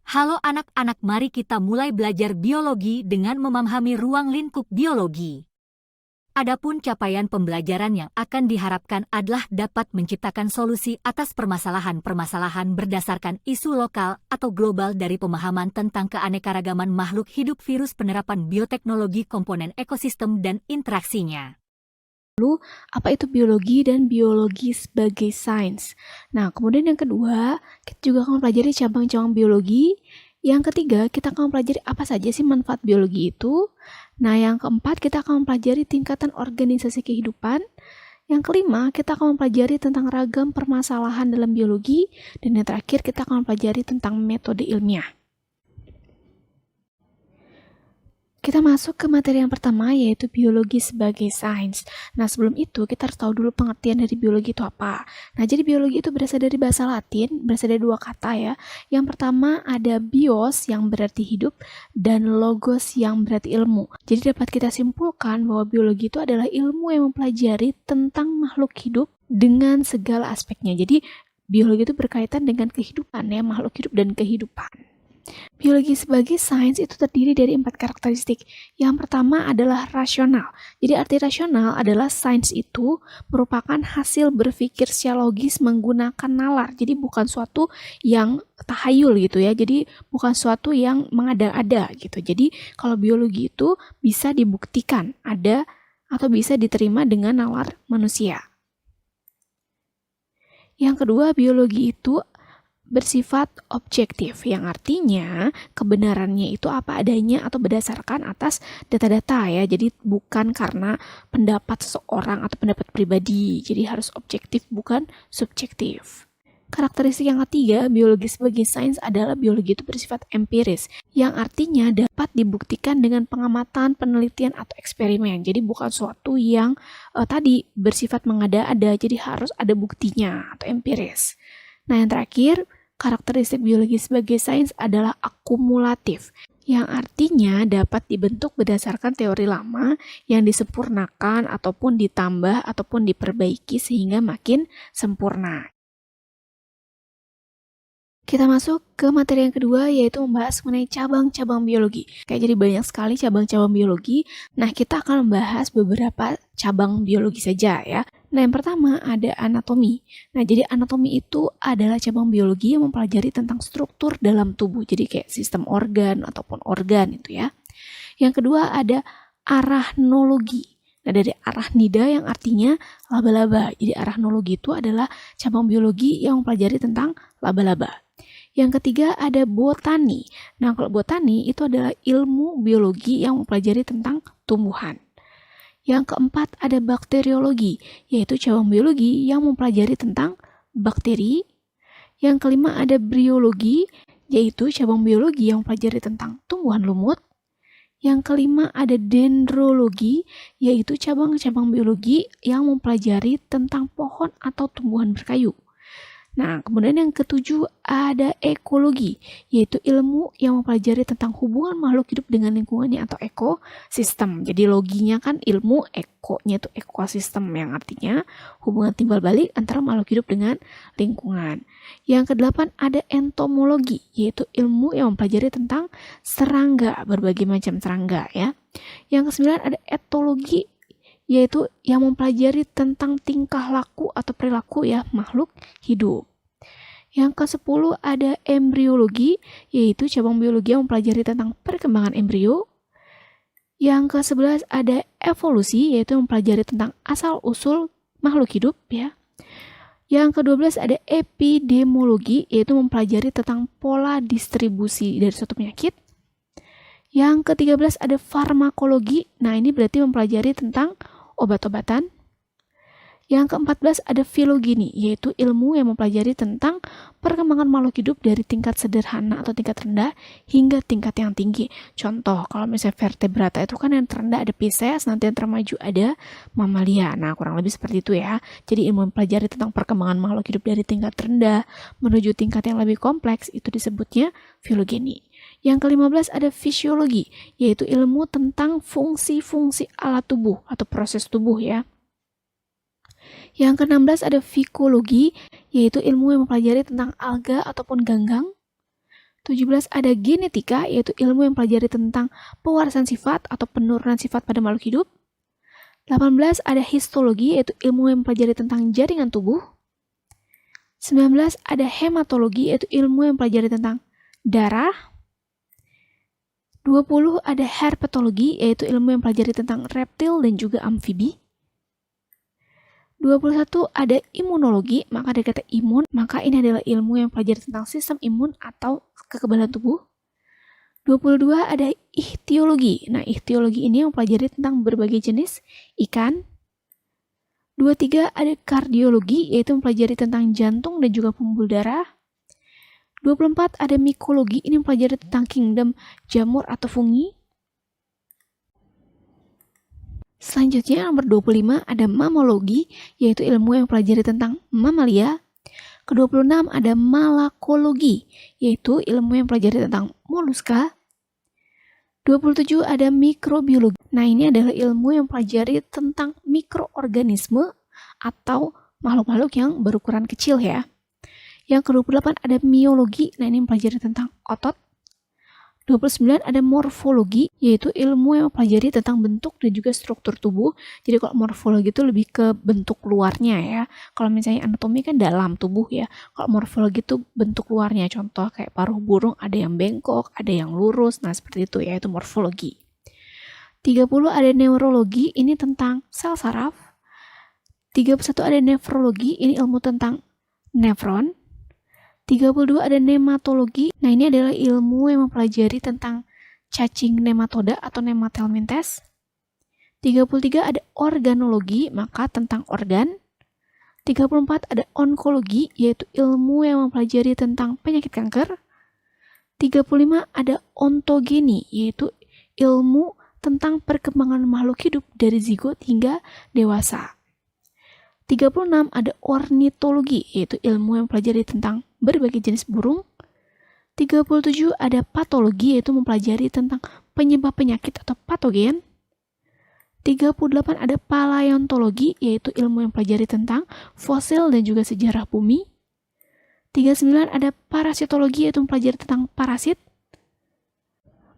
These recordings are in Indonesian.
Halo anak-anak, mari kita mulai belajar biologi dengan memahami ruang lingkup biologi. Adapun capaian pembelajaran yang akan diharapkan adalah dapat menciptakan solusi atas permasalahan-permasalahan berdasarkan isu lokal atau global dari pemahaman tentang keanekaragaman makhluk hidup, virus, penerapan bioteknologi, komponen ekosistem, dan interaksinya. Apa itu biologi dan biologi sebagai sains. Nah, kemudian yang kedua, kita juga akan mempelajari cabang-cabang biologi. Yang ketiga, kita akan mempelajari apa saja sih manfaat biologi itu. Nah, yang keempat, kita akan mempelajari tingkatan organisasi kehidupan. Yang kelima, kita akan mempelajari tentang ragam permasalahan dalam biologi. Dan yang terakhir, kita akan mempelajari tentang metode ilmiah. Kita masuk ke materi yang pertama, yaitu biologi sebagai sains. Nah, sebelum itu kita harus tahu dulu pengertian dari biologi itu apa. Nah, jadi biologi itu berasal dari bahasa Latin, berasal dari dua kata ya. Yang pertama ada bios yang berarti hidup dan logos yang berarti ilmu. Jadi dapat kita simpulkan bahwa biologi itu adalah ilmu yang mempelajari tentang makhluk hidup dengan segala aspeknya. Jadi biologi itu berkaitan dengan kehidupan ya, makhluk hidup dan kehidupan. Biologi sebagai sains itu terdiri dari 4 karakteristik. Yang pertama adalah rasional. Jadi arti rasional adalah sains itu merupakan hasil berpikir secara logis menggunakan nalar. Jadi bukan suatu yang tahayul gitu ya. Jadi bukan suatu yang mengada-ada gitu. Jadi kalau biologi itu bisa dibuktikan ada atau bisa diterima dengan nalar manusia. Yang kedua, biologi itu bersifat objektif, yang artinya kebenarannya itu apa adanya atau berdasarkan atas data-data ya. Jadi bukan karena pendapat seseorang atau pendapat pribadi. Jadi harus objektif bukan subjektif. Karakteristik yang ketiga, biologi sebagai sains adalah biologi itu bersifat empiris, yang artinya dapat dibuktikan dengan pengamatan, penelitian, atau eksperimen. Jadi bukan suatu yang tadi bersifat mengada-ada, jadi harus ada buktinya atau empiris. Nah, yang terakhir, karakteristik biologi sebagai sains adalah akumulatif, yang artinya dapat dibentuk berdasarkan teori lama yang disempurnakan ataupun ditambah ataupun diperbaiki sehingga makin sempurna. Kita masuk ke materi yang kedua, yaitu membahas mengenai cabang-cabang biologi. Jadi banyak sekali cabang-cabang biologi. Nah, kita akan membahas beberapa cabang biologi saja ya. Nah, yang pertama ada anatomi. Nah, jadi anatomi itu adalah cabang biologi yang mempelajari tentang struktur dalam tubuh. Jadi kayak sistem organ ataupun organ itu ya. Yang kedua ada arachnologi. Nah, dari arachnida yang artinya laba-laba. Jadi arachnologi itu adalah cabang biologi yang mempelajari tentang laba-laba. Yang ketiga ada botani. Nah, kalau botani itu adalah ilmu biologi yang mempelajari tentang tumbuhan. Yang keempat ada bakteriologi, yaitu cabang biologi yang mempelajari tentang bakteri. Yang kelima ada briologi, yaitu cabang biologi yang mempelajari tentang tumbuhan lumut. Yang kelima ada dendrologi, yaitu cabang-cabang biologi yang mempelajari tentang pohon atau tumbuhan berkayu. Nah, kemudian yang ketujuh ada ekologi, yaitu ilmu yang mempelajari tentang hubungan makhluk hidup dengan lingkungannya atau ekosistem. Jadi loginya kan ilmu, ekonya itu ekosistem, yang artinya hubungan timbal balik antara makhluk hidup dengan lingkungan. Yang kedelapan ada entomologi, yaitu ilmu yang mempelajari tentang serangga, berbagai macam serangga ya. Yang kesembilan ada etologi, yaitu yang mempelajari tentang tingkah laku atau perilaku ya makhluk hidup. Yang ke-10 ada embriologi, yaitu cabang biologi yang mempelajari tentang perkembangan embrio. Yang ke-11 ada evolusi, yaitu mempelajari tentang asal-usul makhluk hidup ya. Yang ke-12 ada epidemiologi, yaitu mempelajari tentang pola distribusi dari suatu penyakit. Yang ke-13 ada farmakologi. Nah, ini berarti mempelajari tentang obat-obatan. Yang ke-14 ada filogeni, yaitu ilmu yang mempelajari tentang perkembangan makhluk hidup dari tingkat sederhana atau tingkat rendah hingga tingkat yang tinggi. Contoh, kalau misalnya vertebrata itu kan yang terendah ada Pisces, nanti yang termaju ada mamalia. Nah, kurang lebih seperti itu ya. Jadi ilmu mempelajari tentang perkembangan makhluk hidup dari tingkat rendah menuju tingkat yang lebih kompleks, itu disebutnya filogeni. Yang ke-15 ada fisiologi, yaitu ilmu tentang fungsi-fungsi alat tubuh atau proses tubuh ya. Yang ke-16 ada fikologi, yaitu ilmu yang mempelajari tentang alga ataupun ganggang. 17 ada genetika, yaitu ilmu yang pelajari tentang pewarasan sifat atau penurunan sifat pada makhluk hidup. 18 ada histologi, yaitu ilmu yang pelajari tentang jaringan tubuh. 19 ada hematologi, yaitu ilmu yang pelajari tentang darah. 20 ada herpetologi, yaitu ilmu yang pelajari tentang reptil dan juga amfibi. 21 ada imunologi, maka dari kata imun, maka ini adalah ilmu yang pelajari tentang sistem imun atau kekebalan tubuh. 22 ada ichtiologi. Nah, ichtiologi ini yang pelajari tentang berbagai jenis ikan. 23 ada kardiologi, yaitu mempelajari tentang jantung dan juga pembuluh darah. 24 ada mikologi, ini mempelajari tentang kingdom jamur atau fungi. Selanjutnya nomor 25 ada mammalogi, yaitu ilmu yang pelajari tentang mamalia. Ke-26 ada malakologi, yaitu ilmu yang pelajari tentang moluska. 27 ada mikrobiologi. Nah, ini adalah ilmu yang pelajari tentang mikroorganisme atau makhluk-makhluk yang berukuran kecil ya. Yang ke-28 ada miologi, nah ini mempelajari tentang otot. 29 ada morfologi, yaitu ilmu yang mempelajari tentang bentuk dan juga struktur tubuh. Jadi kalau morfologi itu lebih ke bentuk luarnya ya. Kalau misalnya anatomi kan dalam tubuh ya. Kalau morfologi itu bentuk luarnya. Contoh kayak paruh burung ada yang bengkok, ada yang lurus. Nah seperti itu ya, itu morfologi. 30 ada neurologi, ini tentang sel saraf. 31 ada nefrologi, ini ilmu tentang nefron. 32 ada nematologi. Nah, ini adalah ilmu yang mempelajari tentang cacing nematoda atau nematelmintes. 33 ada organologi, maka tentang organ. 34 ada onkologi, yaitu ilmu yang mempelajari tentang penyakit kanker. 35 ada ontogeni, yaitu ilmu tentang perkembangan makhluk hidup dari zigot hingga dewasa. 36 ada ornitologi, yaitu ilmu yang mempelajari tentang berbagai jenis burung. 37 ada patologi, yaitu mempelajari tentang penyebab penyakit atau patogen. 38 ada paleontologi, yaitu ilmu yang mempelajari tentang fosil dan juga sejarah bumi. 39 ada parasitologi, yaitu mempelajari tentang parasit.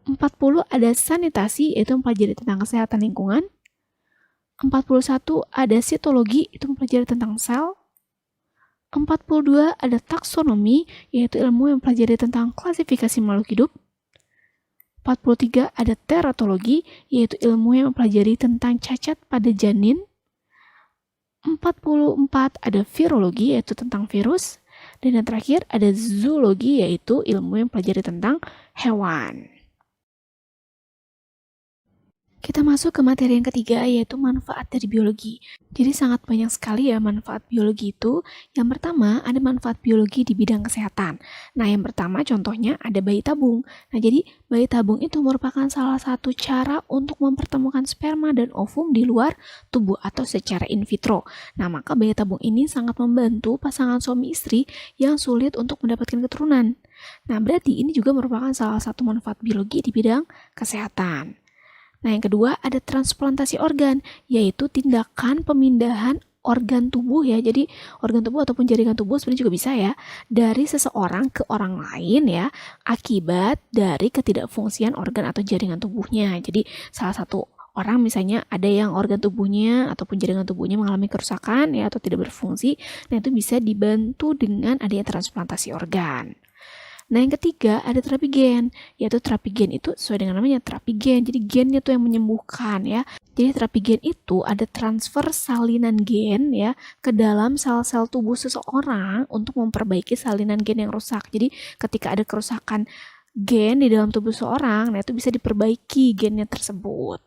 40 ada sanitasi, yaitu mempelajari tentang kesehatan lingkungan. 41 ada sitologi, itu mempelajari tentang sel. 42 ada taksonomi, yaitu ilmu yang mempelajari tentang klasifikasi makhluk hidup. 43 ada teratologi, yaitu ilmu yang mempelajari tentang cacat pada janin. 44 ada virologi, yaitu tentang virus. Dan yang terakhir ada zoologi, yaitu ilmu yang mempelajari tentang hewan. Kita masuk ke materi yang ketiga, yaitu manfaat dari biologi. Jadi sangat banyak sekali ya manfaat biologi itu. Yang pertama ada manfaat biologi di bidang kesehatan. Nah yang pertama contohnya ada bayi tabung. Nah jadi bayi tabung itu merupakan salah satu cara untuk mempertemukan sperma dan ovum di luar tubuh atau secara in vitro. Nah maka bayi tabung ini sangat membantu pasangan suami istri yang sulit untuk mendapatkan keturunan. Nah berarti ini juga merupakan salah satu manfaat biologi di bidang kesehatan. Nah, yang kedua ada transplantasi organ, yaitu tindakan pemindahan organ tubuh ya. Jadi organ tubuh ataupun jaringan tubuh sebenarnya juga bisa ya dari seseorang ke orang lain ya akibat dari ketidakfungsian organ atau jaringan tubuhnya. Jadi salah satu orang misalnya ada yang organ tubuhnya ataupun jaringan tubuhnya mengalami kerusakan ya atau tidak berfungsi, nah itu bisa dibantu dengan adanya transplantasi organ. Nah yang ketiga ada terapi gen, yaitu terapi gen itu sesuai dengan namanya terapi gen, jadi gennya tuh yang menyembuhkan ya. Jadi terapi gen itu ada transfer salinan gen ya ke dalam sel-sel tubuh seseorang untuk memperbaiki salinan gen yang rusak. Jadi ketika ada kerusakan gen di dalam tubuh seseorang, nah itu bisa diperbaiki gennya tersebut.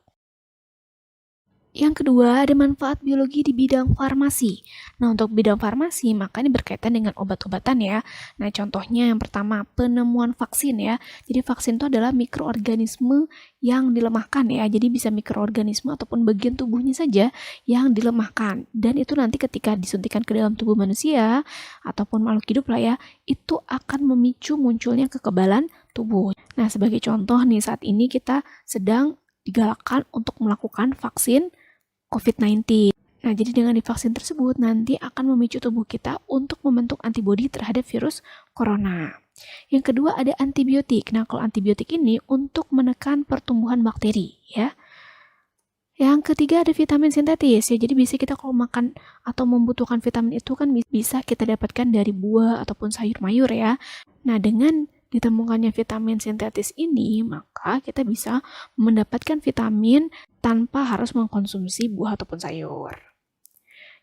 Yang kedua, ada manfaat biologi di bidang farmasi. Nah, untuk bidang farmasi, maka ini berkaitan dengan obat-obatan ya. Nah, contohnya yang pertama, penemuan vaksin ya. Jadi, vaksin itu adalah mikroorganisme yang dilemahkan ya. Jadi, bisa mikroorganisme ataupun bagian tubuhnya saja yang dilemahkan. Dan itu nanti ketika disuntikan ke dalam tubuh manusia, ataupun makhluk hidup lah ya, itu akan memicu munculnya kekebalan tubuh. Nah, sebagai contoh nih, saat ini kita sedang digalakkan untuk melakukan vaksin COVID-19. Nah, jadi dengan divaksin tersebut nanti akan memicu tubuh kita untuk membentuk antibodi terhadap virus corona. Yang kedua ada antibiotik. Nah, kalau antibiotik ini untuk menekan pertumbuhan bakteri ya. Yang ketiga ada vitamin sintetis ya. Jadi bisa kita kalau makan atau membutuhkan vitamin itu kan bisa kita dapatkan dari buah ataupun sayur mayur ya. Nah, dengan ditemukannya vitamin sintetis ini, maka kita bisa mendapatkan vitamin tanpa harus mengkonsumsi buah ataupun sayur.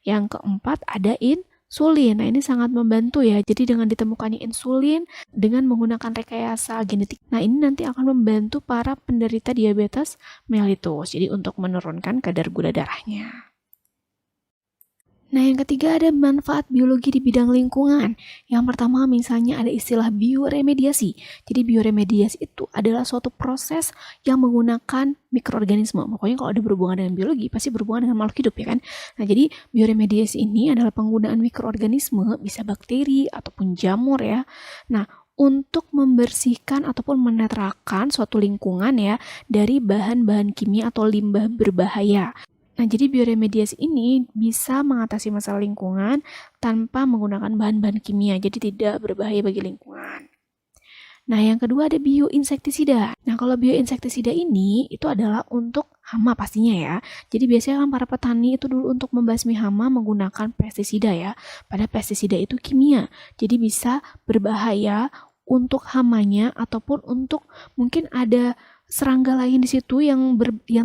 Yang keempat ada insulin. Nah, ini sangat membantu ya. Jadi dengan ditemukannya insulin dengan menggunakan rekayasa genetik. Nah, ini nanti akan membantu para penderita diabetes mellitus. Jadi untuk menurunkan kadar gula darahnya. Nah, yang ketiga ada manfaat biologi di bidang lingkungan. Yang pertama misalnya ada istilah bioremediasi. Jadi bioremediasi itu adalah suatu proses yang menggunakan mikroorganisme. Pokoknya kalau ada berhubungan dengan biologi, pasti berhubungan dengan makhluk hidup ya kan. Nah, jadi bioremediasi ini adalah penggunaan mikroorganisme, bisa bakteri ataupun jamur ya. Nah, untuk membersihkan ataupun menetralkan suatu lingkungan ya dari bahan-bahan kimia atau limbah berbahaya. Nah, jadi bioremediasi ini bisa mengatasi masalah lingkungan tanpa menggunakan bahan-bahan kimia, jadi tidak berbahaya bagi lingkungan. Nah, yang kedua ada bioinsektisida. Nah, kalau bioinsektisida ini itu adalah untuk hama pastinya ya. Jadi biasanya kan para petani itu dulu untuk membasmi hama menggunakan pestisida ya. Padahal pestisida itu kimia, jadi bisa berbahaya untuk hamanya ataupun untuk mungkin ada serangga lain di situ yang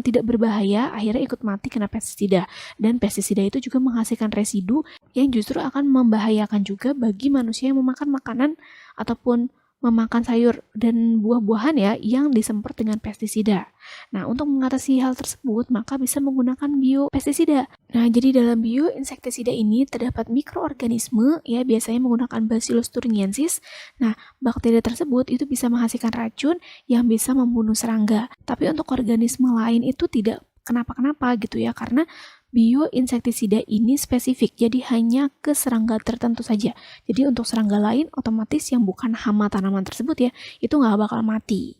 tidak berbahaya akhirnya ikut mati kena pestisida, dan pestisida itu juga menghasilkan residu yang justru akan membahayakan juga bagi manusia yang memakan makanan ataupun memakan sayur dan buah-buahan ya yang disemprot dengan pestisida. Nah, untuk mengatasi hal tersebut maka bisa menggunakan biopestisida. Nah, jadi dalam bioinsektisida ini terdapat mikroorganisme ya biasanya menggunakan Bacillus thuringiensis. Nah, bakteri tersebut itu bisa menghasilkan racun yang bisa membunuh serangga. Tapi untuk organisme lain itu tidak kenapa-kenapa gitu ya, karena bioinsektisida ini spesifik, jadi hanya ke serangga tertentu saja. Jadi untuk serangga lain otomatis yang bukan hama tanaman tersebut ya, itu nggak bakal mati.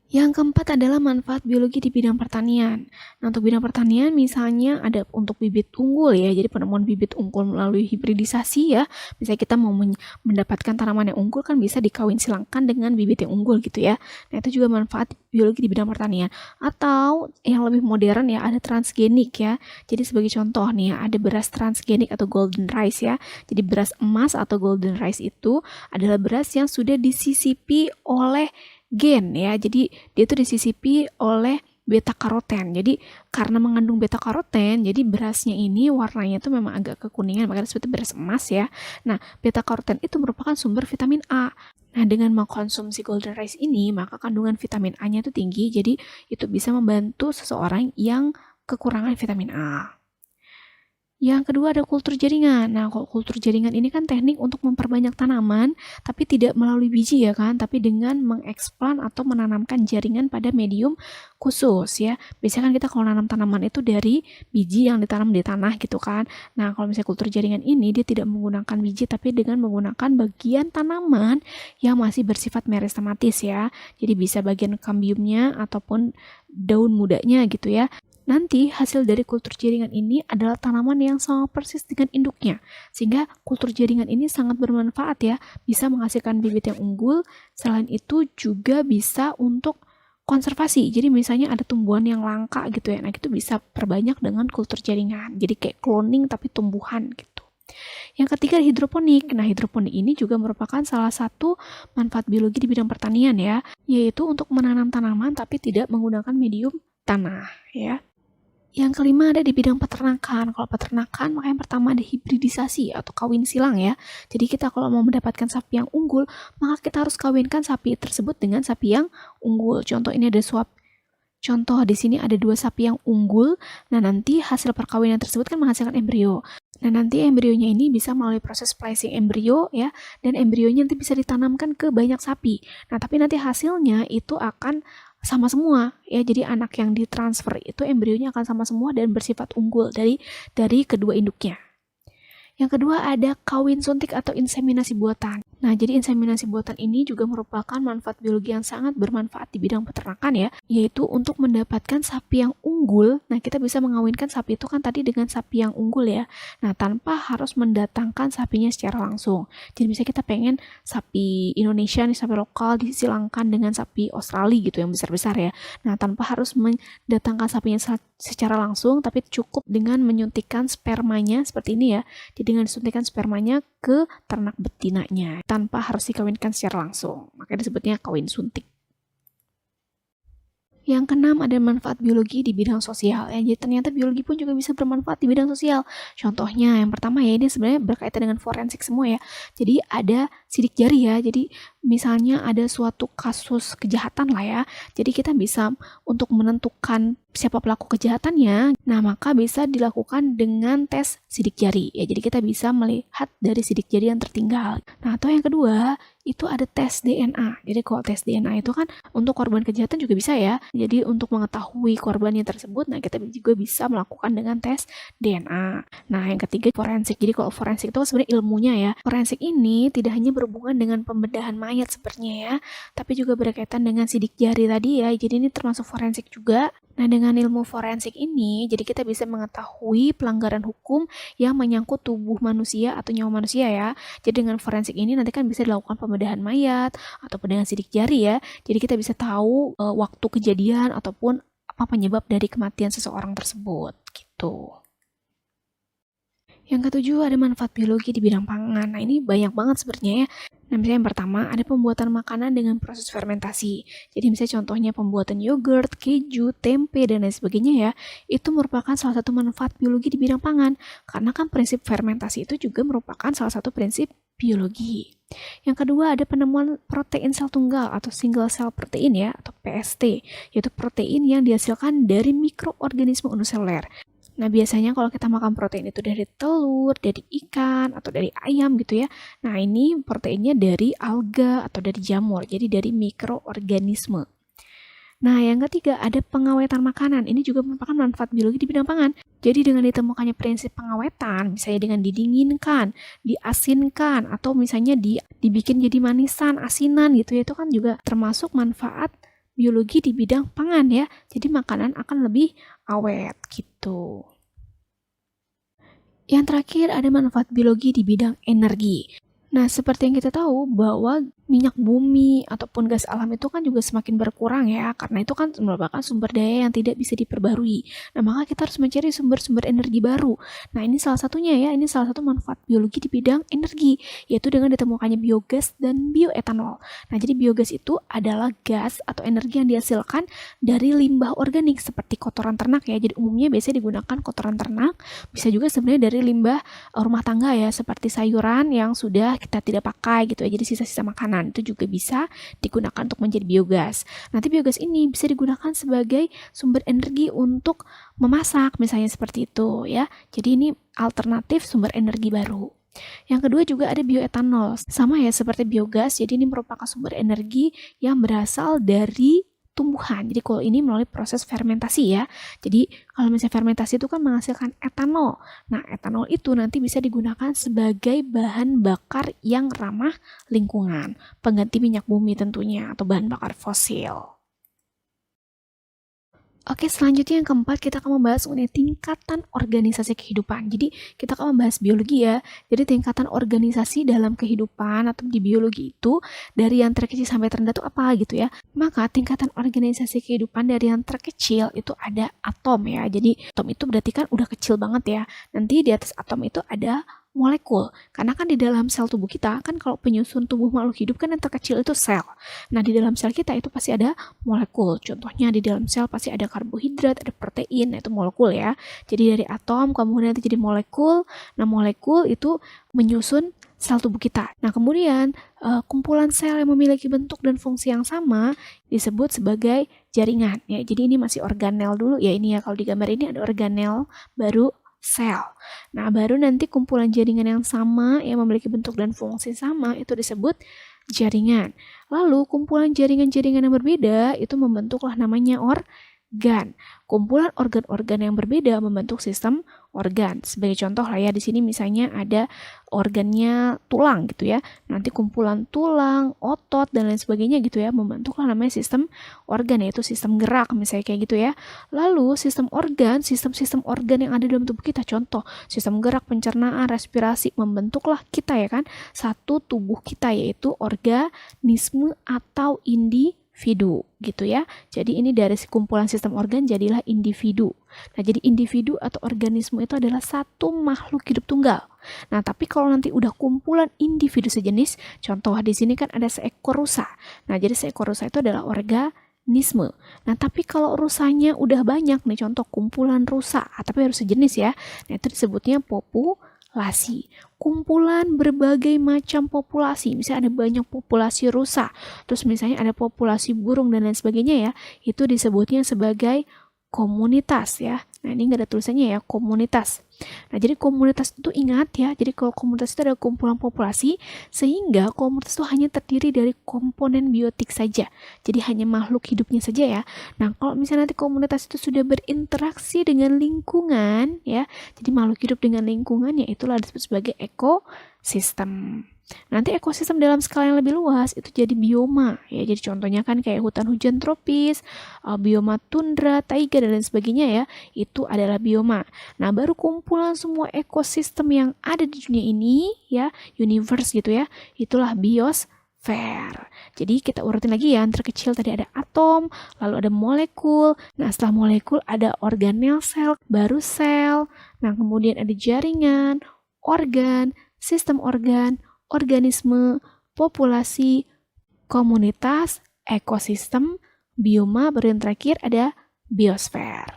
Yang keempat adalah manfaat biologi di bidang pertanian. Nah, untuk bidang pertanian misalnya ada untuk bibit unggul ya, jadi penemuan bibit unggul melalui hibridisasi ya. Misalnya kita mau mendapatkan tanaman yang unggul kan bisa dikawin silangkan dengan bibit yang unggul gitu ya. Nah, itu juga manfaat biologi di bidang pertanian. Atau yang lebih modern ya, ada transgenik ya. Jadi sebagai contoh nih ya, ada beras transgenik atau golden rice ya. Jadi beras emas atau golden rice itu adalah beras yang sudah disisipi oleh gen ya, jadi dia itu disisipi oleh beta karoten. Jadi karena mengandung beta karoten, jadi berasnya ini warnanya itu memang agak kekuningan, makanya seperti beras emas ya. Nah, beta karoten itu merupakan sumber vitamin A. Nah, dengan mengkonsumsi golden rice ini, maka kandungan vitamin A-nya itu tinggi, jadi itu bisa membantu seseorang yang kekurangan vitamin A. Yang kedua ada kultur jaringan. Nah, kalau kultur jaringan ini kan teknik untuk memperbanyak tanaman, tapi tidak melalui biji ya kan, tapi dengan mengeksplan atau menanamkan jaringan pada medium khusus ya. Biasanya kan kita kalau nanam tanaman itu dari biji yang ditanam di tanah gitu kan. Nah, kalau misalnya kultur jaringan ini dia tidak menggunakan biji, tapi dengan menggunakan bagian tanaman yang masih bersifat meristematis ya. Jadi bisa bagian kambiumnya ataupun daun mudanya gitu ya. Nanti hasil dari kultur jaringan ini adalah tanaman yang sama persis dengan induknya. Sehingga kultur jaringan ini sangat bermanfaat ya, bisa menghasilkan bibit yang unggul. Selain itu juga bisa untuk konservasi. Jadi misalnya ada tumbuhan yang langka gitu ya, nah itu bisa perbanyak dengan kultur jaringan. Jadi kayak cloning tapi tumbuhan gitu. Yang ketiga hidroponik. Nah, hidroponik ini juga merupakan salah satu manfaat biologi di bidang pertanian ya, yaitu untuk menanam tanaman tapi tidak menggunakan medium tanah ya. Yang kelima ada di bidang peternakan. Kalau peternakan, maka yang pertama ada hibridisasi atau kawin silang ya. Jadi kita kalau mau mendapatkan sapi yang unggul, maka kita harus kawinkan sapi tersebut dengan sapi yang unggul. Contoh ini ada Contoh di sini ada 2 sapi yang unggul. Nah, nanti hasil perkawinan tersebut kan menghasilkan embrio. Nah, nanti embrionya ini bisa melalui proses splicing embrio ya, dan embrionya nanti bisa ditanamkan ke banyak sapi. Nah, tapi nanti hasilnya itu akan sama semua ya, jadi anak yang ditransfer itu embrionya akan sama semua dan bersifat unggul dari kedua induknya. Yang kedua ada kawin suntik atau inseminasi buatan. Nah, jadi inseminasi buatan ini juga merupakan manfaat biologi yang sangat bermanfaat di bidang peternakan ya, yaitu untuk mendapatkan sapi yang unggul. Nah, kita bisa mengawinkan sapi itu kan tadi dengan sapi yang unggul ya. Nah, tanpa harus mendatangkan sapinya secara langsung. Jadi misalnya kita pengen sapi Indonesia nih, sapi lokal disilangkan dengan sapi Australia gitu yang besar-besar ya. Nah, tanpa harus mendatangkan sapinya secara langsung, tapi cukup dengan menyuntikkan spermanya seperti ini ya. Jadi dengan disuntikan spermanya ke ternak betinanya tanpa harus dikawinkan secara langsung. Makanya disebutnya kawin suntik. Yang keenam, ada manfaat biologi di bidang sosial. Ya, jadi ternyata biologi pun juga bisa bermanfaat di bidang sosial. Contohnya, yang pertama ya, ini sebenarnya berkaitan dengan forensik semua ya. Jadi ada sidik jari ya. Jadi misalnya ada suatu kasus kejahatan lah ya. Jadi kita bisa untuk menentukan siapa pelaku kejahatannya, nah maka bisa dilakukan dengan tes sidik jari. Ya, jadi kita bisa melihat dari sidik jari yang tertinggal. Nah, atau yang kedua, itu ada tes DNA. Jadi kalau tes DNA itu kan untuk korban kejahatan juga bisa ya. Jadi untuk mengetahui korbannya tersebut, nah kita juga bisa melakukan dengan tes DNA. Nah, yang ketiga forensik. Jadi kalau forensik itu sebenarnya ilmunya ya. Forensik ini tidak hanya berhubungan dengan pembedahan mayat sepertinya ya, tapi juga berkaitan dengan sidik jari tadi ya. Jadi ini termasuk forensik juga. Nah, dengan ilmu forensik ini, jadi kita bisa mengetahui pelanggaran hukum yang menyangkut tubuh manusia atau nyawa manusia ya. Jadi dengan forensik ini nanti kan bisa dilakukan pembedahan mayat ataupun dengan sidik jari ya. Jadi kita bisa tahu waktu kejadian ataupun apa penyebab dari kematian seseorang tersebut gitu. Yang ketujuh, ada manfaat biologi di bidang pangan. Nah, ini banyak banget sebenarnya ya. Nah, misalnya yang pertama, ada pembuatan makanan dengan proses fermentasi. Jadi misalnya contohnya pembuatan yogurt, keju, tempe, dan lain sebagainya ya. Itu merupakan salah satu manfaat biologi di bidang pangan. Karena kan prinsip fermentasi itu juga merupakan salah satu prinsip biologi. Yang kedua, ada penemuan protein sel tunggal atau single cell protein ya, atau PST, yaitu protein yang dihasilkan dari mikroorganisme uniseluler. Nah, biasanya kalau kita makan protein itu dari telur, dari ikan, atau dari ayam gitu ya. Nah, ini proteinnya dari alga atau dari jamur, jadi dari mikroorganisme. Nah, yang ketiga, ada pengawetan makanan. Ini juga merupakan manfaat biologi di bidang pangan. Jadi dengan ditemukannya prinsip pengawetan, misalnya dengan didinginkan, diasinkan, atau misalnya dibikin jadi manisan, asinan gitu ya, itu kan juga termasuk manfaat biologi di bidang pangan ya. Jadi makanan akan lebih awet gitu. Yang terakhir, ada manfaat biologi di bidang energi. Nah, seperti yang kita tahu bahwa minyak bumi ataupun gas alam itu kan juga semakin berkurang ya, karena itu kan merupakan sumber daya yang tidak bisa diperbarui. Nah, maka kita harus mencari sumber-sumber energi baru. Nah, ini salah satunya ya, ini salah satu manfaat biologi di bidang energi, yaitu dengan ditemukannya biogas dan bioetanol. Nah, jadi biogas itu adalah gas atau energi yang dihasilkan dari limbah organik seperti kotoran ternak ya. Jadi umumnya biasanya digunakan kotoran ternak, bisa juga sebenarnya dari limbah rumah tangga ya, seperti sayuran yang sudah kita tidak pakai gitu ya, jadi sisa-sisa makanan itu juga bisa digunakan untuk menjadi biogas. Nanti biogas ini bisa digunakan sebagai sumber energi untuk memasak misalnya seperti itu ya. Jadi ini alternatif sumber energi baru. Yang kedua juga ada bioetanol, sama ya seperti biogas, jadi ini merupakan sumber energi yang berasal dari tumbuhan. Jadi kalau ini melalui proses fermentasi ya. Jadi kalau misalnya fermentasi itu kan menghasilkan etanol. Nah, etanol itu nanti bisa digunakan sebagai bahan bakar yang ramah lingkungan, pengganti minyak bumi tentunya atau bahan bakar fosil. Oke, selanjutnya yang keempat kita akan membahas mengenai tingkatan organisasi kehidupan. Jadi kita akan membahas biologi ya. Jadi tingkatan organisasi dalam kehidupan atau di biologi itu dari yang terkecil sampai terendah itu apa gitu ya. Maka tingkatan organisasi kehidupan dari yang terkecil itu ada atom ya. Jadi atom itu berarti kan udah kecil banget ya. Nanti di atas atom itu ada molekul. Karena kan di dalam sel tubuh kita, kan kalau penyusun tubuh makhluk hidup kan yang terkecil itu sel. Nah, di dalam sel kita itu pasti ada molekul. Contohnya di dalam sel pasti ada karbohidrat, ada protein, nah itu molekul ya. Jadi dari atom kemudian nanti jadi molekul. Nah, molekul itu menyusun sel tubuh kita. Nah, kemudian kumpulan sel yang memiliki bentuk dan fungsi yang sama disebut sebagai jaringan. Ya, jadi ini masih organel dulu ya, ini ya, kalau di gambar ini ada organel, baru sel. Nah, baru nanti kumpulan jaringan yang sama yang memiliki bentuk dan fungsi sama itu disebut jaringan. Lalu kumpulan jaringan-jaringan yang berbeda itu membentuklah namanya organ. Kumpulan organ-organ yang berbeda membentuk sistem organ. Sebagai contoh lah ya, di sini misalnya ada organnya tulang gitu ya. Nanti kumpulan tulang, otot, dan lain sebagainya gitu ya, membentuklah namanya sistem organ, yaitu sistem gerak misalnya kayak gitu ya. Lalu sistem organ, sistem-sistem organ yang ada dalam tubuh kita, contoh sistem gerak, pencernaan, respirasi, membentuklah kita ya kan, satu tubuh kita, yaitu organisme atau individu gitu ya. Jadi ini dari kumpulan sistem organ jadilah individu. Nah, jadi individu atau organisme itu adalah satu makhluk hidup tunggal. Nah, tapi kalau nanti udah kumpulan individu sejenis, contoh di sini kan ada seekor rusa. Nah, jadi seekor rusa itu adalah organisme. Nah, tapi kalau rusanya udah banyak nih, contoh kumpulan rusa, tapi harus sejenis ya. Nah, itu disebutnya populasi. Kumpulan berbagai macam populasi, misalnya ada banyak populasi rusa, terus misalnya ada populasi burung dan lain sebagainya ya, itu disebutnya sebagai komunitas ya. Nah, ini nggak ada tulisannya ya, komunitas. Nah, jadi komunitas itu ingat ya, jadi kalau komunitas itu ada kumpulan populasi, sehingga komunitas itu hanya terdiri dari komponen biotik saja. Jadi hanya makhluk hidupnya saja ya. Nah, kalau misalnya nanti komunitas itu sudah berinteraksi dengan lingkungan ya, jadi makhluk hidup dengan lingkungan, ya itulah disebut sebagai ekosistem. Nanti ekosistem dalam skala yang lebih luas itu jadi bioma ya. Jadi contohnya kan kayak hutan hujan tropis, bioma tundra, taiga dan lain sebagainya ya. Itu adalah bioma. Nah, baru kumpulan semua ekosistem yang ada di dunia ini ya, universe gitu ya. Itulah biosfer. Jadi kita urutin lagi ya, yang terkecil tadi ada atom, lalu ada molekul. Nah, setelah molekul ada organel sel, baru sel. Nah, kemudian ada jaringan, organ, sistem organ, organisme, populasi, komunitas, ekosistem, bioma, baru yang terakhir ada biosfer.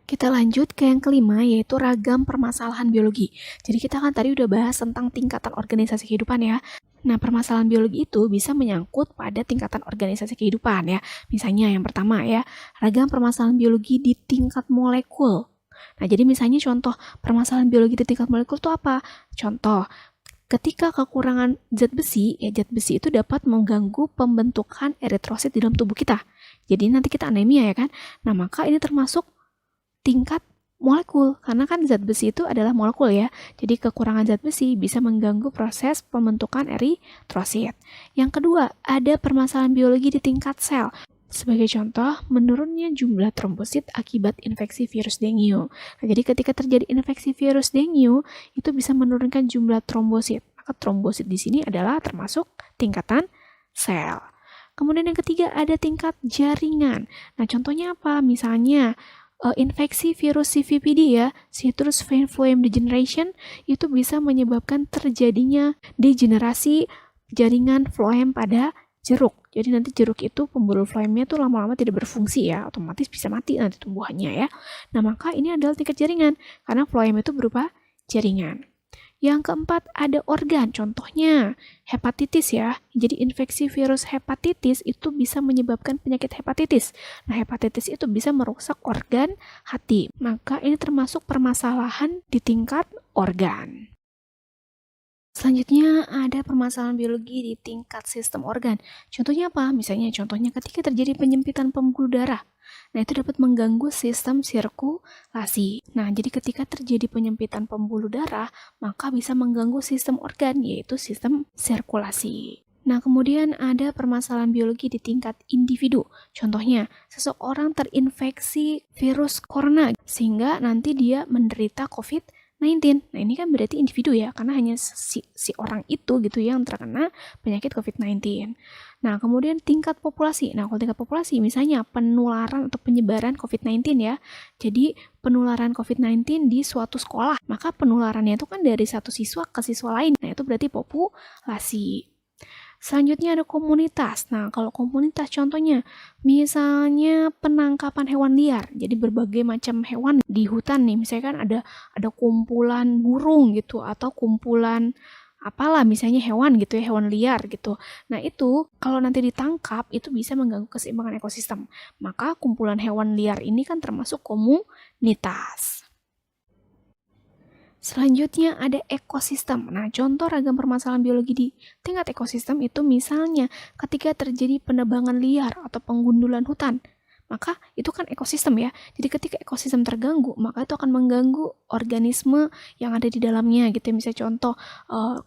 Kita lanjut ke yang kelima, yaitu ragam permasalahan biologi. Jadi kita kan tadi udah bahas tentang tingkatan organisasi kehidupan ya. Nah, permasalahan biologi itu bisa menyangkut pada tingkatan organisasi kehidupan ya. Misalnya yang pertama ya, ragam permasalahan biologi di tingkat molekul. Nah, jadi misalnya contoh permasalahan biologi di tingkat molekul itu apa? Contoh, ketika kekurangan zat besi, ya zat besi itu dapat mengganggu pembentukan eritrosit di dalam tubuh kita. Jadi nanti kita anemia ya kan? Nah, maka ini termasuk tingkat molekul, karena kan zat besi itu adalah molekul ya. Jadi kekurangan zat besi bisa mengganggu proses pembentukan eritrosit. Yang kedua, ada permasalahan biologi di tingkat sel. Sebagai contoh, menurunnya jumlah trombosit akibat infeksi virus dengue. Nah, jadi ketika terjadi infeksi virus dengue, itu bisa menurunkan jumlah trombosit. Maka trombosit di sini adalah termasuk tingkatan sel. Kemudian yang ketiga ada tingkat jaringan. Nah, contohnya apa? Misalnya infeksi virus CVPD ya, citrus vein phloem degeneration, itu bisa menyebabkan terjadinya degenerasi jaringan phloem pada jeruk. Jadi nanti jeruk itu pembuluh phloemnya tuh lama-lama tidak berfungsi ya, otomatis bisa mati nanti tumbuhannya ya. Nah, maka ini adalah tingkat jaringan, karena phloem itu berupa jaringan. Yang keempat ada organ, contohnya hepatitis ya. Jadi infeksi virus hepatitis itu bisa menyebabkan penyakit hepatitis. Nah, hepatitis itu bisa merusak organ hati. Maka ini termasuk permasalahan di tingkat organ. Selanjutnya ada permasalahan biologi di tingkat sistem organ. Contohnya apa? Misalnya contohnya ketika terjadi penyempitan pembuluh darah. Nah, itu dapat mengganggu sistem sirkulasi. Nah, jadi ketika terjadi penyempitan pembuluh darah, maka bisa mengganggu sistem organ, yaitu sistem sirkulasi. Nah, kemudian ada permasalahan biologi di tingkat individu. Contohnya, seseorang terinfeksi virus corona, sehingga nanti dia menderita COVID-19. Nah, ini kan berarti individu ya, karena hanya si orang itu gitu yang terkena penyakit COVID-19. Nah, kemudian tingkat populasi. Nah, kalau tingkat populasi misalnya penularan atau penyebaran COVID-19 ya. Jadi, penularan COVID-19 di suatu sekolah, maka penularannya itu kan dari satu siswa ke siswa lain. Nah, itu berarti populasi. Selanjutnya ada komunitas. Nah, kalau komunitas contohnya, misalnya penangkapan hewan liar. Jadi berbagai macam hewan di hutan nih. Misalnya kan ada kumpulan burung gitu, atau kumpulan apalah misalnya hewan gitu ya, hewan liar gitu. Nah, itu kalau nanti ditangkap itu bisa mengganggu keseimbangan ekosistem. Maka kumpulan hewan liar ini kan termasuk komunitas. Selanjutnya ada ekosistem. Nah, contoh ragam permasalahan biologi di tingkat ekosistem itu misalnya ketika terjadi penebangan liar atau penggundulan hutan. maka itu kan ekosistem ya. Jadi ketika ekosistem terganggu, maka itu akan mengganggu organisme yang ada di dalamnya gitu. Misalnya contoh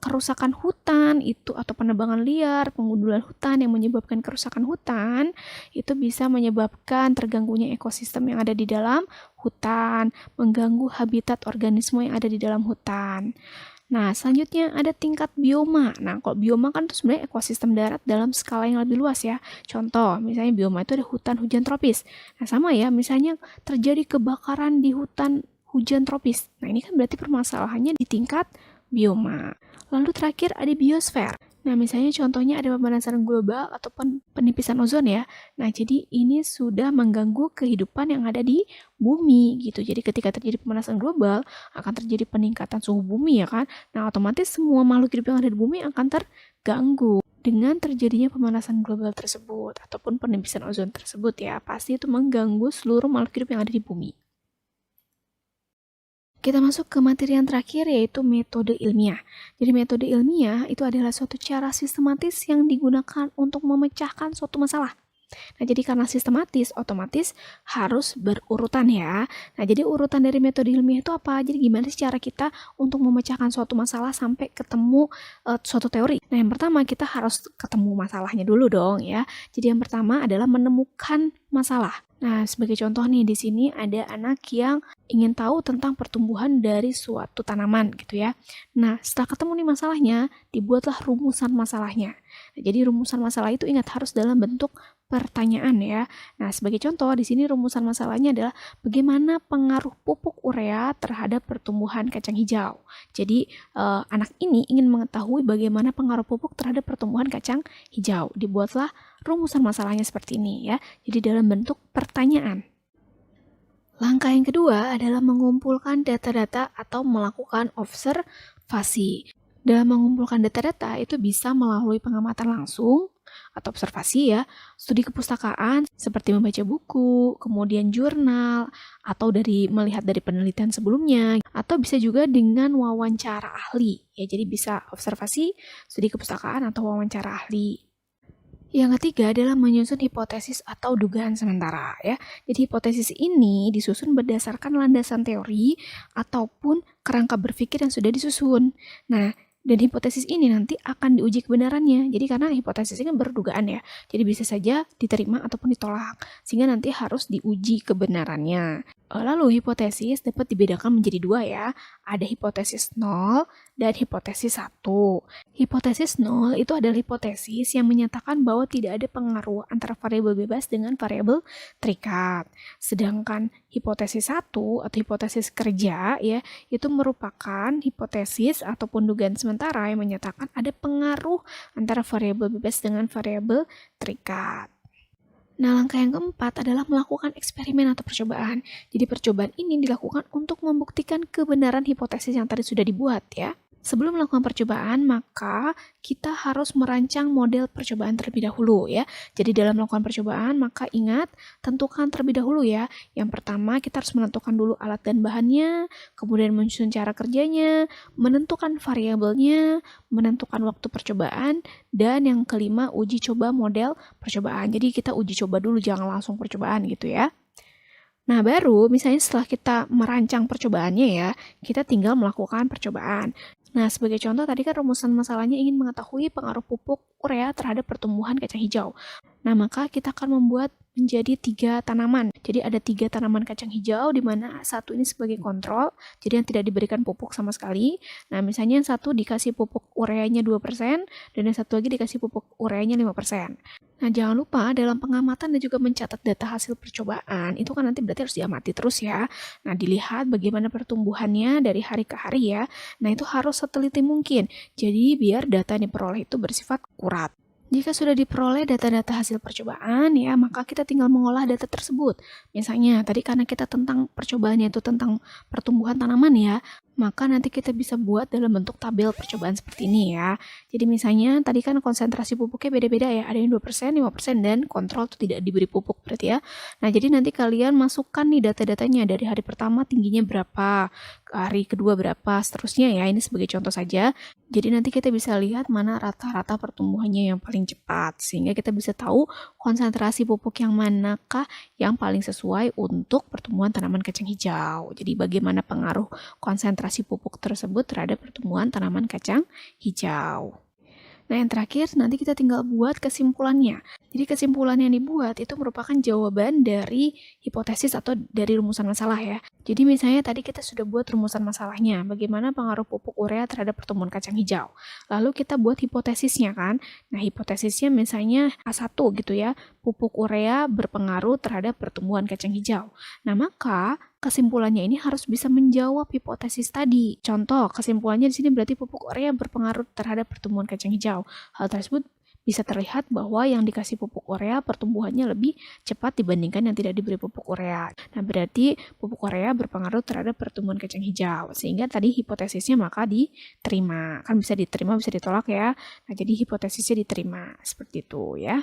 kerusakan hutan itu atau penebangan liar, pengundulan hutan yang menyebabkan kerusakan hutan, itu bisa menyebabkan terganggunya ekosistem yang ada di dalam hutan, mengganggu habitat organisme yang ada di dalam hutan. Nah, selanjutnya ada tingkat bioma. Nah, kalau bioma kan itu sebenarnya ekosistem darat dalam skala yang lebih luas ya. Contoh, misalnya bioma itu ada hutan hujan tropis. Nah, sama ya, misalnya terjadi kebakaran di hutan hujan tropis. Nah, ini kan berarti permasalahannya di tingkat bioma. Lalu terakhir ada biosfer. Nah, misalnya contohnya ada pemanasan global ataupun penipisan ozon ya. Nah, jadi ini sudah mengganggu kehidupan yang ada di bumi gitu. Jadi ketika terjadi pemanasan global, akan terjadi peningkatan suhu bumi ya kan. Nah, otomatis semua makhluk hidup yang ada di bumi akan terganggu dengan terjadinya pemanasan global tersebut ataupun penipisan ozon tersebut ya. Pasti itu mengganggu seluruh makhluk hidup yang ada di bumi. Kita masuk ke materi yang terakhir yaitu metode ilmiah. Jadi metode ilmiah itu adalah suatu cara sistematis yang digunakan untuk memecahkan suatu masalah. Nah, jadi karena sistematis, otomatis harus berurutan ya. Nah, jadi urutan dari metode ilmiah itu apa? Jadi gimana sih cara kita untuk memecahkan suatu masalah sampai ketemu suatu teori? Nah, yang pertama kita harus ketemu masalahnya dulu dong ya. Jadi yang pertama adalah menemukan masalah. Nah, sebagai contoh nih di sini ada anak yang ingin tahu tentang pertumbuhan dari suatu tanaman gitu ya. Nah, setelah ketemu nih masalahnya, dibuatlah rumusan masalahnya. Nah, jadi rumusan masalah itu ingat harus dalam bentuk pertanyaan ya. Nah, sebagai contoh di sini rumusan masalahnya adalah bagaimana pengaruh pupuk urea terhadap pertumbuhan kacang hijau. Jadi anak ini ingin mengetahui bagaimana pengaruh pupuk terhadap pertumbuhan kacang hijau. Dibuatlah rumusan masalahnya seperti ini ya. Jadi dalam bentuk pertanyaan. Langkah yang kedua adalah mengumpulkan data-data atau melakukan observasi. Dalam mengumpulkan data-data itu bisa melalui pengamatan langsung atau observasi ya, studi kepustakaan seperti membaca buku, kemudian jurnal, atau melihat dari penelitian sebelumnya, atau bisa juga dengan wawancara ahli. Ya, jadi bisa observasi, studi kepustakaan atau wawancara ahli. Yang ketiga adalah menyusun hipotesis atau dugaan sementara ya. Jadi hipotesis ini disusun berdasarkan landasan teori ataupun kerangka berpikir yang sudah disusun. Nah, dan hipotesis ini nanti akan diuji kebenarannya. Jadi karena hipotesis ini berdugaan ya. Jadi bisa saja diterima ataupun ditolak. Sehingga nanti harus diuji kebenarannya. Lalu hipotesis dapat dibedakan menjadi dua ya. Ada hipotesis 0 dan hipotesis 1. Hipotesis 0 itu adalah hipotesis yang menyatakan bahwa tidak ada pengaruh antara variabel bebas dengan variabel terikat. Sedangkan hipotesis 1 atau hipotesis kerja ya, itu merupakan hipotesis ataupun dugaan sementara yang menyatakan ada pengaruh antara variabel bebas dengan variabel terikat. Nah, langkah yang keempat adalah melakukan eksperimen atau percobaan. Jadi percobaan ini dilakukan untuk membuktikan kebenaran hipotesis yang tadi sudah dibuat ya. Sebelum melakukan percobaan, maka kita harus merancang model percobaan terlebih dahulu ya. Jadi dalam melakukan percobaan, maka ingat, tentukan terlebih dahulu ya. Yang pertama, kita harus menentukan dulu alat dan bahannya, kemudian menyusun cara kerjanya, menentukan variabelnya, menentukan waktu percobaan, dan yang kelima, uji coba model percobaan. Jadi kita uji coba dulu, jangan langsung percobaan gitu ya. Nah, baru misalnya setelah kita merancang percobaannya ya, kita tinggal melakukan percobaan. Nah, sebagai contoh tadi kan rumusan masalahnya ingin mengetahui pengaruh pupuk urea terhadap pertumbuhan kacang hijau. Nah, maka kita akan membuat menjadi 3 tanaman. Jadi ada 3 tanaman kacang hijau di mana satu ini sebagai kontrol, jadi yang tidak diberikan pupuk sama sekali. Nah, misalnya yang satu dikasih pupuk ureanya 2% dan yang satu lagi dikasih pupuk ureanya 5%. Nah, jangan lupa dalam pengamatan dan juga mencatat data hasil percobaan, itu kan nanti berarti harus diamati terus ya. Nah, dilihat bagaimana pertumbuhannya dari hari ke hari ya. Nah, itu harus seteliti mungkin. Jadi, biar data yang diperoleh itu bersifat akurat. Jika sudah diperoleh data-data hasil percobaan ya, maka kita tinggal mengolah data tersebut. Misalnya, tadi karena kita tentang percobaannya itu tentang pertumbuhan tanaman ya, maka nanti kita bisa buat dalam bentuk tabel percobaan seperti ini ya. Jadi misalnya tadi kan konsentrasi pupuknya beda-beda ya, ada yang 2%, 5% dan kontrol itu tidak diberi pupuk berarti ya. Nah, jadi nanti kalian masukkan nih data-datanya dari hari pertama tingginya berapa, hari kedua berapa, seterusnya ya. Ini sebagai contoh saja. Jadi nanti kita bisa lihat mana rata-rata pertumbuhannya yang paling cepat sehingga kita bisa tahu konsentrasi pupuk yang manakah yang paling sesuai untuk pertumbuhan tanaman kacang hijau. Jadi bagaimana pengaruh konsentrasi pupuk tersebut terhadap pertumbuhan tanaman kacang hijau. Nah, yang terakhir nanti kita tinggal buat kesimpulannya. Jadi kesimpulan yang dibuat itu merupakan jawaban dari hipotesis atau dari rumusan masalah ya. Jadi misalnya tadi kita sudah buat rumusan masalahnya, bagaimana pengaruh pupuk urea terhadap pertumbuhan kacang hijau. Lalu kita buat hipotesisnya kan. Nah, hipotesisnya misalnya A1 gitu ya, pupuk urea berpengaruh terhadap pertumbuhan kacang hijau. Nah, maka kesimpulannya ini harus bisa menjawab hipotesis tadi. Contoh, kesimpulannya di sini berarti pupuk urea berpengaruh terhadap pertumbuhan kacang hijau. Hal tersebut bisa terlihat bahwa yang dikasih pupuk urea pertumbuhannya lebih cepat dibandingkan yang tidak diberi pupuk urea. Nah, berarti pupuk urea berpengaruh terhadap pertumbuhan kacang hijau. Sehingga tadi hipotesisnya maka diterima. Kan bisa diterima, bisa ditolak ya. Nah, jadi hipotesisnya diterima. Seperti itu ya.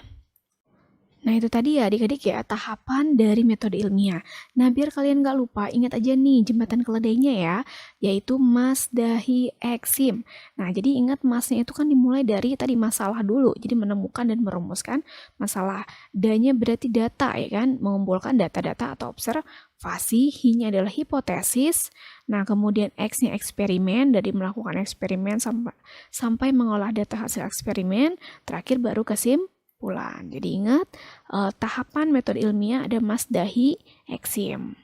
Nah, itu tadi ya adik-adik ya, tahapan dari metode ilmiah. Nah, biar kalian nggak lupa, ingat aja nih jembatan keledainya ya, yaitu mas, dahi, eksim. Nah, jadi ingat masnya itu kan dimulai dari tadi masalah dulu, jadi menemukan dan merumuskan masalah. Danya berarti data ya kan, mengumpulkan data-data atau observasi, hi-nya adalah hipotesis. Nah, kemudian X-nya eksperimen, dari melakukan eksperimen sampai mengolah data hasil eksperimen, terakhir baru kesimpulan. Jadi ingat, tahapan metode ilmiah ada mas, dahi, eksim.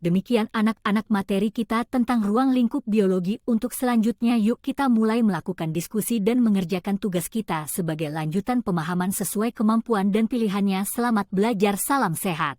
Demikian anak-anak materi kita tentang ruang lingkup biologi. Untuk selanjutnya yuk kita mulai melakukan diskusi dan mengerjakan tugas kita sebagai lanjutan pemahaman sesuai kemampuan dan pilihannya. Selamat belajar, salam sehat.